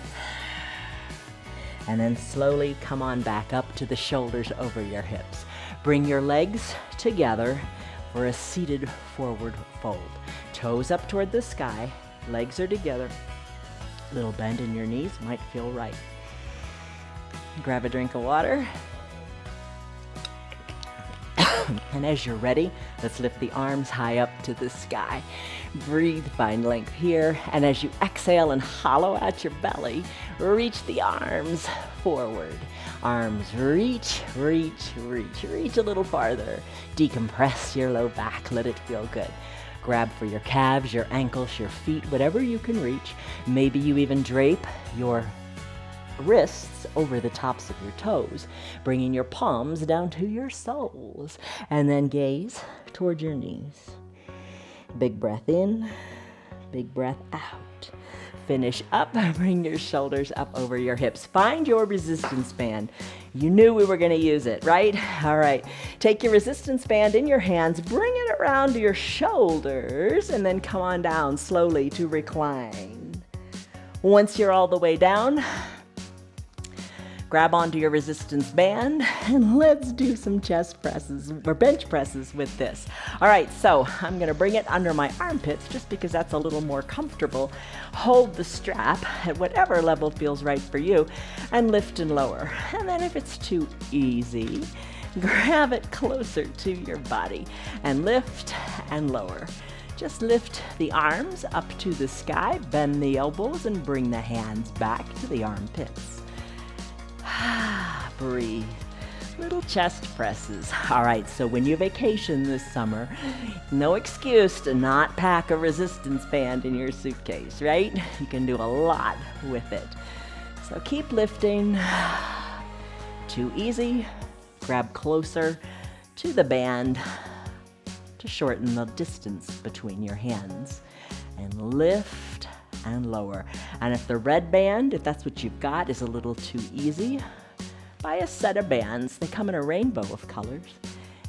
And then slowly come on back up to the shoulders over your hips. Bring your legs together for a seated forward fold. Toes up toward the sky, legs are together. Little bend in your knees might feel right. Grab a drink of water. And as you're ready, let's lift the arms high up to the sky. Breathe, find length here. And as you exhale and hollow out your belly, reach the arms forward. Arms reach, reach, reach, reach a little farther. Decompress your low back, let it feel good. Grab for your calves, your ankles, your feet, whatever you can reach. Maybe you even drape your wrists over the tops of your toes, bringing your palms down to your soles, and then gaze toward your knees. Big breath in, big breath out. Finish up, bring your shoulders up over your hips. Find your resistance band. You knew we were going to use it, right? All right. Take your resistance band in your hands, bring it around to your shoulders, and then come on down slowly to recline. Once you're all the way down, grab onto your resistance band and let's do some chest presses or bench presses with this. All right, so I'm gonna bring it under my armpits just because that's a little more comfortable. Hold the strap at whatever level feels right for you and lift and lower. And then if it's too easy, grab it closer to your body and lift and lower. Just lift the arms up to the sky, bend the elbows, and bring the hands back to the armpits. Breathe. Little chest presses. All right, so when you vacation this summer, no excuse to not pack a resistance band in your suitcase, right? You can do a lot with it. So keep lifting. Too easy, grab closer to the band to shorten the distance between your hands. And lift and lower. And if the red band, if that's what you've got, is a little too easy, buy a set of bands. They come in a rainbow of colors.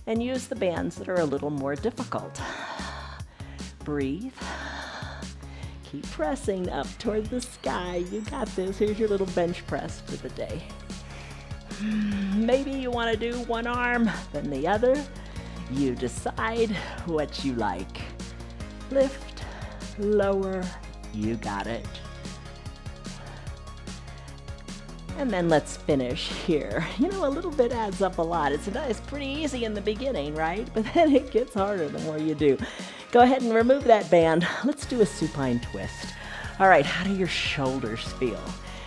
And use the bands that are a little more difficult. Breathe. Keep pressing up toward the sky. You got this. Here's your little bench press for the day. Maybe you want to do one arm, then the other. You decide what you like. Lift, lower. You got it. And then let's finish here. You know, a little bit adds up a lot. It's pretty easy in the beginning, right? But then it gets harder the more you do. Go ahead and remove that band. Let's do a supine twist. All right, how do your shoulders feel?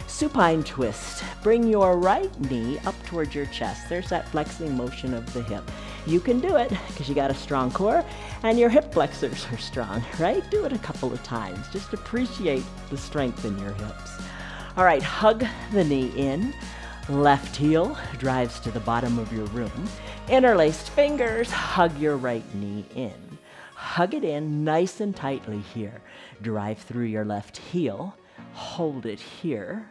Supine twist. Bring your right knee up towards your chest. There's that flexing motion of the hip. You can do it because you got a strong core and your hip flexors are strong, right? Do it a couple of times. Just appreciate the strength in your hips. All right, hug the knee in. Left heel drives to the bottom of your room. Interlaced fingers, hug your right knee in. Hug it in nice and tightly here. Drive through your left heel. Hold it here.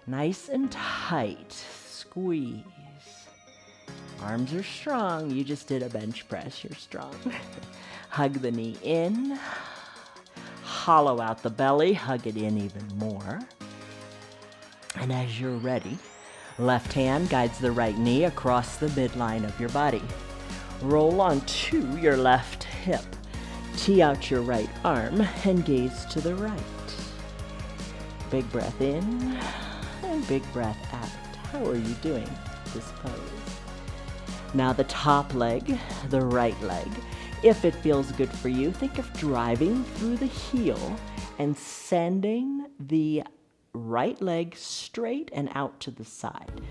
Nice and tight. Squeeze. Arms are strong. You just did a bench press. You're strong. Hug the knee in. Hollow out the belly. Hug it in even more. And as you're ready, left hand guides the right knee across the midline of your body. Roll onto your left hip. Tee out your right arm and gaze to the right. Big breath in and big breath out. How are you doing this pose? Now the top leg, the right leg. If it feels good for you, think of driving through the heel and sending the right leg straight and out to the side.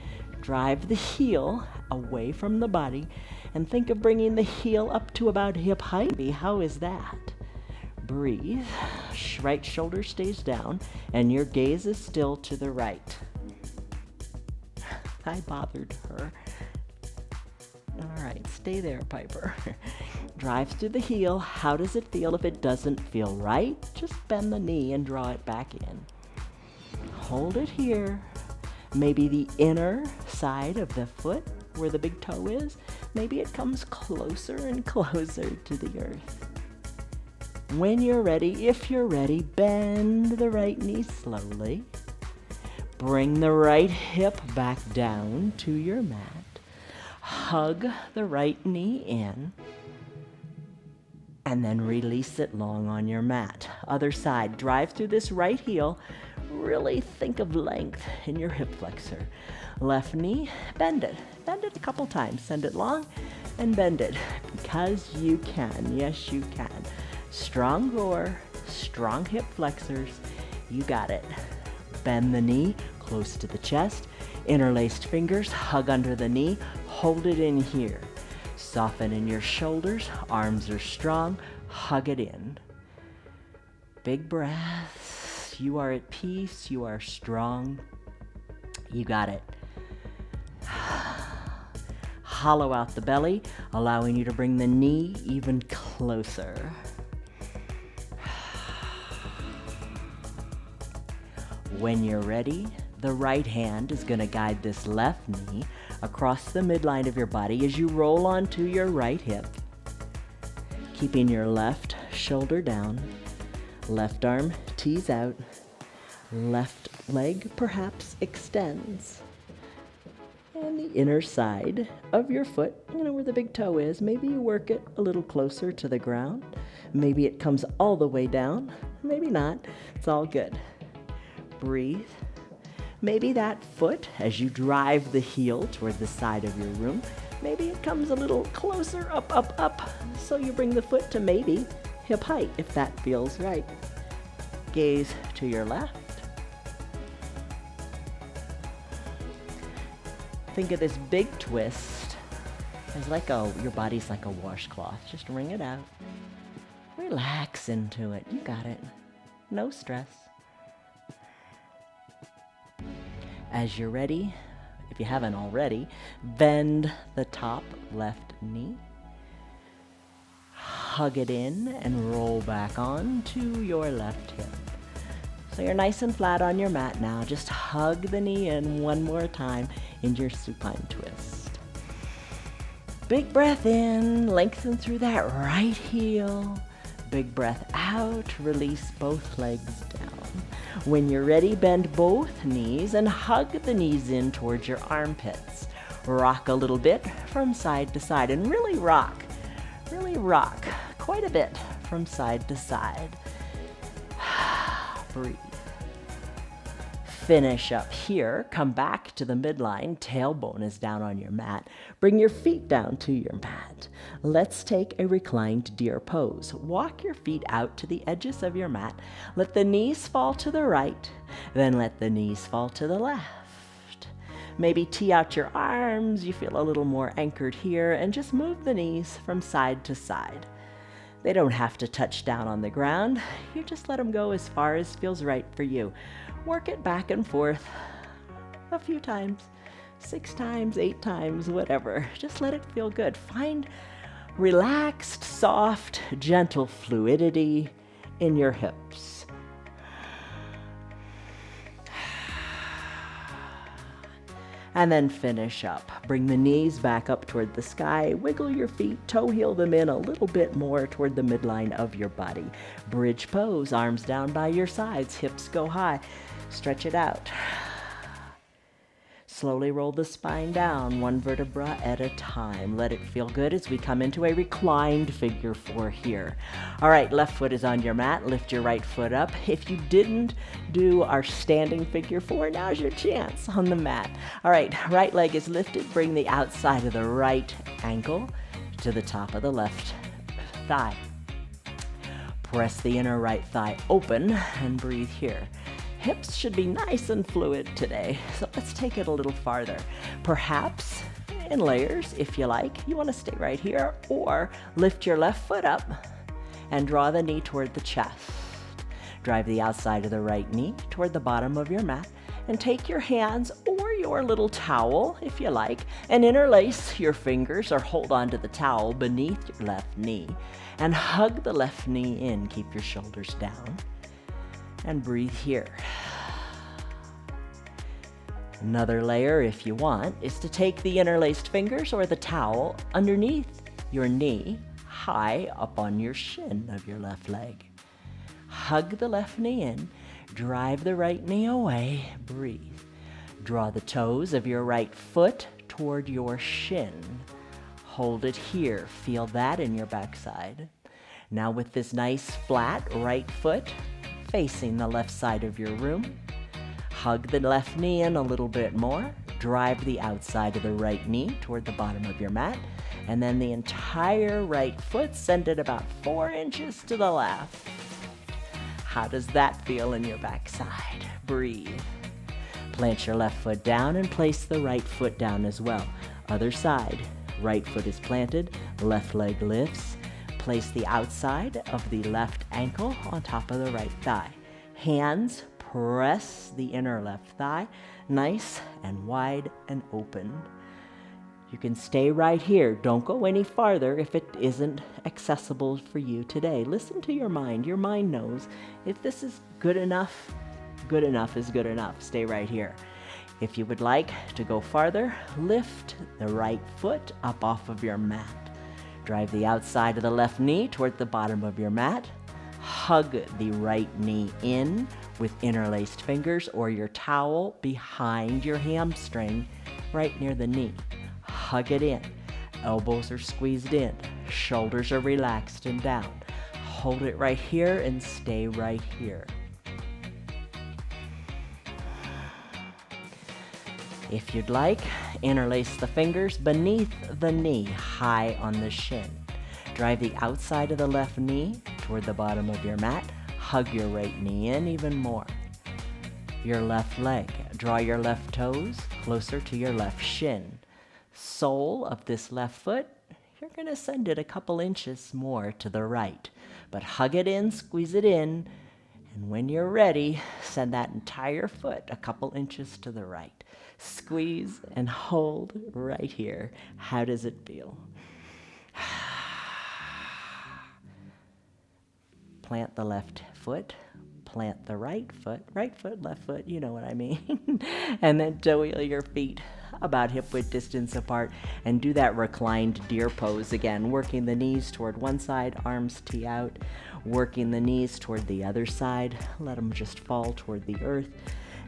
Drive the heel away from the body and think of bringing the heel up to about hip height. How is that? Breathe. Right shoulder stays down and your gaze is still to the right. I bothered her. All right, stay there, Piper. Drive through the heel. How does it feel? If it doesn't feel right, just bend the knee and draw it back in. Hold it here. Maybe the inner side of the foot where the big toe is, maybe it comes closer and closer to the earth. When you're ready, if you're ready, bend the right knee slowly. Bring the right hip back down to your mat. Hug the right knee in. And then release it long on your mat. Other side, drive through this right heel. Really think of length in your hip flexor. Left knee, bend it. Bend it a couple times. Send it long and bend it because you can. Yes, you can. Strong core, strong hip flexors. You got it. Bend the knee close to the chest. Interlaced fingers, hug under the knee. Hold it in here. Soften in your shoulders. Arms are strong. Hug it in. Big breaths. You are at peace. You are strong. You got it. Hollow out the belly, allowing you to bring the knee even closer. When you're ready, The right hand is going to guide this left knee across the midline of your body as you roll onto your right hip, keeping your left shoulder down, left arm tees out, left leg perhaps extends. And the inner side of your foot, where the big toe is, maybe you work it a little closer to the ground. Maybe it comes all the way down. Maybe not. It's all good. Breathe. Maybe that foot, as you drive the heel toward the side of your room, maybe it comes a little closer, up, up, up. So you bring the foot to maybe hip height, if that feels right. Gaze to your left. Think of this big twist as your body's like a washcloth. Just wring it out. Relax into it. You got it. No stress. As you're ready, if you haven't already, bend the top left knee. Hug it in and roll back onto your left hip. So you're nice and flat on your mat now. Just hug the knee in one more time in your supine twist. Big breath in, lengthen through that right heel. Big breath out, release both legs down. When you're ready, bend both knees and hug the knees in towards your armpits. Rock a little bit from side to side and really rock quite a bit from side to side. Breathe. Finish up here. Come back to the midline. Tailbone is down on your mat. Bring your feet down to your mat. Let's take a reclined deer pose. Walk your feet out to the edges of your mat. Let the knees fall to the right. Then let the knees fall to the left. Maybe tee out your arms. You feel a little more anchored here. And just move the knees from side to side. They don't have to touch down on the ground. You just let them go as far as feels right for you. Work it back and forth a few times, 6 times, 8 times, whatever. Just let it feel good. Find relaxed, soft, gentle fluidity in your hips. And then finish up. Bring the knees back up toward the sky. Wiggle your feet, toe heel them in a little bit more toward the midline of your body. Bridge pose, arms down by your sides, hips go high. Stretch it out. Slowly roll the spine down, one vertebra at a time. Let it feel good as we come into a reclined figure 4 here. All right, left foot is on your mat. Lift your right foot up. If you didn't do our standing figure 4, now's your chance on the mat. All right, right leg is lifted. Bring the outside of the right ankle to the top of the left thigh. Press the inner right thigh open and breathe here. Hips should be nice and fluid today, so let's take it a little farther. Perhaps in layers, if you like. You want to stay right here, or lift your left foot up and draw the knee toward the chest. Drive the outside of the right knee toward the bottom of your mat, and take your hands or your little towel, if you like, and interlace your fingers or hold onto the towel beneath your left knee, and hug the left knee in. Keep your shoulders down. And breathe here. Another layer, if you want, is to take the interlaced fingers or the towel underneath your knee, high up on your shin of your left leg. Hug the left knee in, drive the right knee away, breathe. Draw the toes of your right foot toward your shin. Hold it here, feel that in your backside. Now with this nice flat right foot, facing the left side of your room. Hug the left knee in a little bit more. Drive the outside of the right knee toward the bottom of your mat. And then the entire right foot, send it about 4 inches to the left. How does that feel in your backside? Breathe. Plant your left foot down and place the right foot down as well. Other side. Right foot is planted, left leg lifts. Place the outside of the left ankle on top of the right thigh. Hands press the inner left thigh, nice and wide and open. You can stay right here. Don't go any farther if it isn't accessible for you today. Listen to your mind. Your mind knows if this is good enough is good enough. Stay right here. If you would like to go farther, lift the right foot up off of your mat. Drive the outside of the left knee toward the bottom of your mat. Hug the right knee in with interlaced fingers or your towel behind your hamstring right near the knee. Hug it in. Elbows are squeezed in. Shoulders are relaxed and down. Hold it right here and stay right here. If you'd like, interlace the fingers beneath the knee, high on the shin. Drive the outside of the left knee toward the bottom of your mat. Hug your right knee in even more. Your left leg. Draw your left toes closer to your left shin. Sole of this left foot, you're going to send it a couple inches more to the right. But hug it in, squeeze it in, and when you're ready, send that entire foot a couple inches to the right. Squeeze and hold right here. How does it feel? Plant the left foot, plant the right foot, left foot, you know what I mean. And then toe wheel your feet about hip width distance apart and do that reclined deer pose again, working the knees toward one side, arms tee out, working the knees toward the other side. Let them just fall toward the earth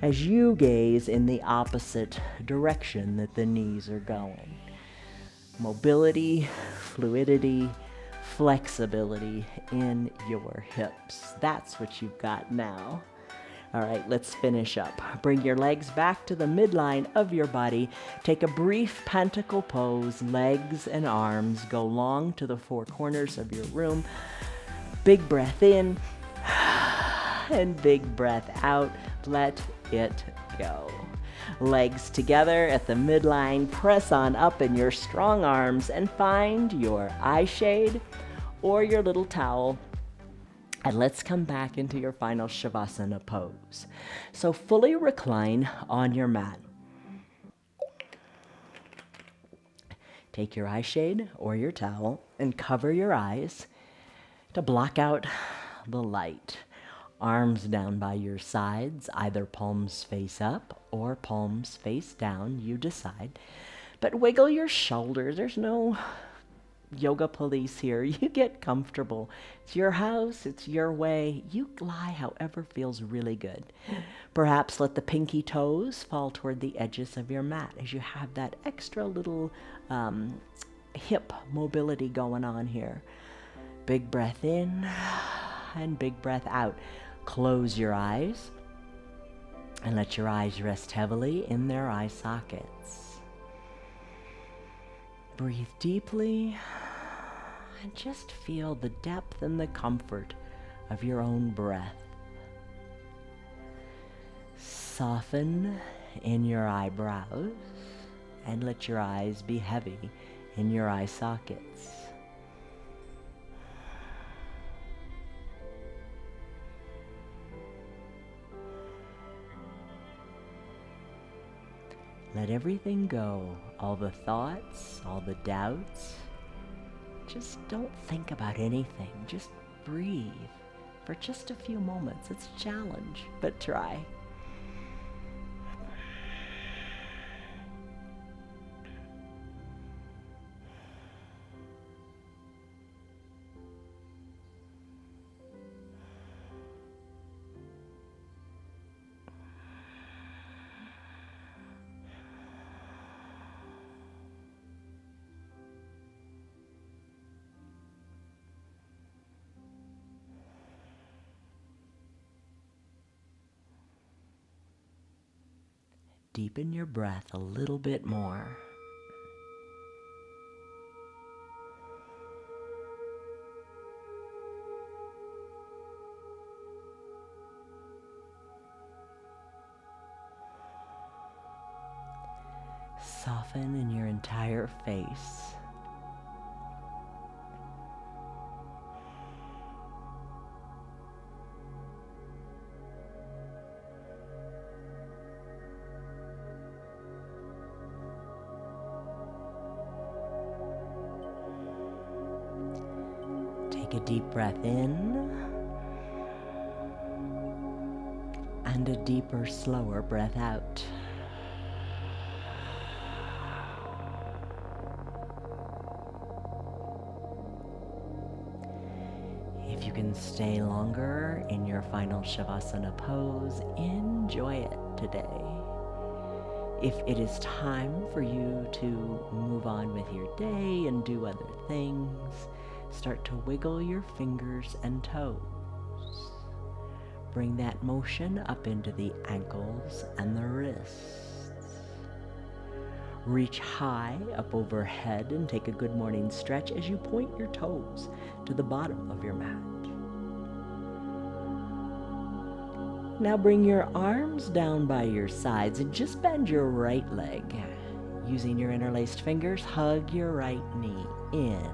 as you gaze in the opposite direction that the knees are going. Mobility, fluidity, flexibility in your hips. That's what you've got now. All right, let's finish up. Bring your legs back to the midline of your body. Take a brief pentacle pose. Legs and arms go long to the four corners of your room. Big breath in and big breath out. Let it go. Legs together at the midline. Press on up in your strong arms and find your eye shade or your little towel. And let's come back into your final Savasana pose. So fully recline on your mat. Take your eye shade or your towel and cover your eyes to block out the light. Arms down by your sides, either palms face up or palms face down, you decide. But wiggle your shoulders. There's no yoga police here. You get comfortable. It's your house, it's your way. You lie however feels really good. Perhaps let the pinky toes fall toward the edges of your mat as you have that extra little hip mobility going on here. Big breath in and big breath out. Close your eyes and let your eyes rest heavily in their eye sockets. Breathe deeply and just feel the depth and the comfort of your own breath. Soften in your eyebrows and let your eyes be heavy in your eye sockets. Let everything go, all the thoughts, all the doubts. Just don't think about anything. Just breathe for just a few moments. It's a challenge, but try. Deepen your breath a little bit more. Soften in your entire face. Take a deep breath in and a deeper, slower breath out. If you can stay longer in your final Savasana pose, enjoy it today. If it is time for you to move on with your day and do other things, start to wiggle your fingers and toes. Bring that motion up into the ankles and the wrists. Reach high up overhead and take a good morning stretch as you point your toes to the bottom of your mat. Now bring your arms down by your sides and just bend your right leg. Using your interlaced fingers, hug your right knee in.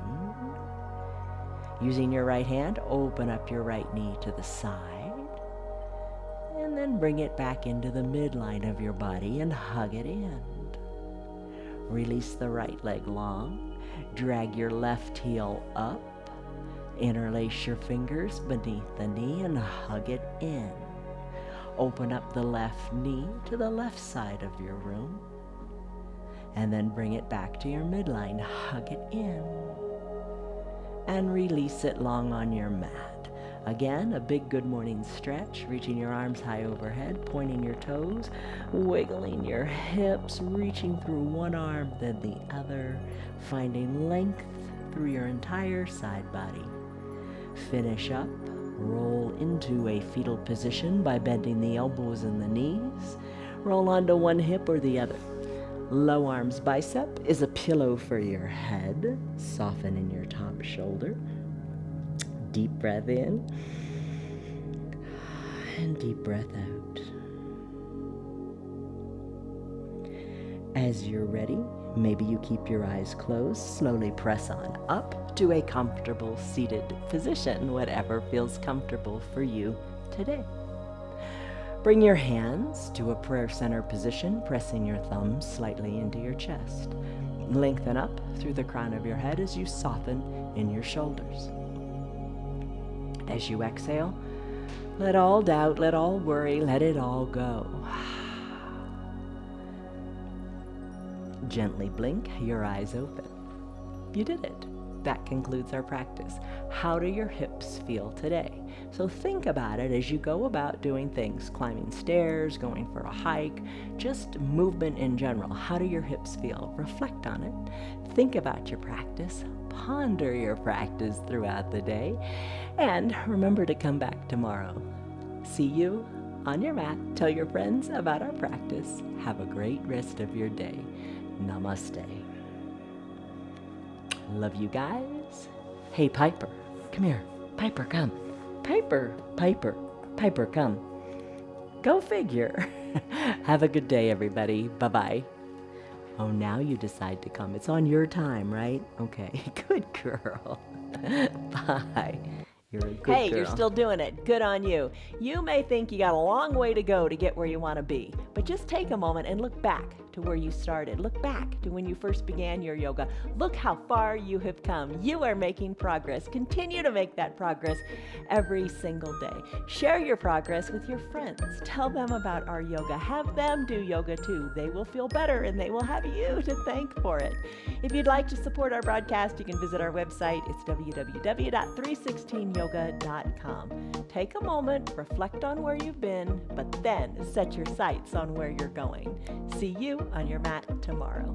Using your right hand, open up your right knee to the side. And then bring it back into the midline of your body and hug it in. Release the right leg long. Drag your left heel up. Interlace your fingers beneath the knee and hug it in. Open up the left knee to the left side of your room. And then bring it back to your midline. Hug it in. And release it long on your mat. Again, a big good morning stretch, reaching your arms high overhead, pointing your toes, wiggling your hips, reaching through one arm, then the other, finding length through your entire side body. Finish up. Roll into a fetal position by bending the elbows and the knees. Roll onto one hip or the other. Low arms bicep is a pillow for your head. Soften in your top shoulder. Deep breath in. And deep breath out. As you're ready, maybe you keep your eyes closed. Slowly press on up to a comfortable seated position, whatever feels comfortable for you today. Bring your hands to a prayer center position, pressing your thumbs slightly into your chest. Lengthen up through the crown of your head as you soften in your shoulders. As you exhale, let all doubt, let all worry, let it all go. Gently blink, your eyes open. You did it. That concludes our practice. How do your hips feel today? So think about it as you go about doing things, climbing stairs, going for a hike, just movement in general. How do your hips feel? Reflect on it. Think about your practice. Ponder your practice throughout the day. And remember to come back tomorrow. See you on your mat. Tell your friends about our practice. Have a great rest of your day. Namaste. Love you guys. Hey, Piper, come here. Piper, come. Piper, Piper, Piper, come. Go figure. Have a good day, everybody. Bye-bye. Oh, now you decide to come. It's on your time, right? Okay, good girl. Bye. You're a good girl. Hey, you're still doing it. Good on you. You may think you got a long way to go to get where you want to be, but just take a moment and look back to where you started. Look back to when you first began your yoga. Look how far you have come. You are making progress. Continue to make that progress every single day. Share your progress with your friends. Tell them about our yoga. Have them do yoga too. They will feel better and they will have you to thank for it. If you'd like to support our broadcast, you can visit our website. It's www.316yoga.com. Take a moment, reflect on where you've been, but then set your sights on where you're going. See you on your mat tomorrow.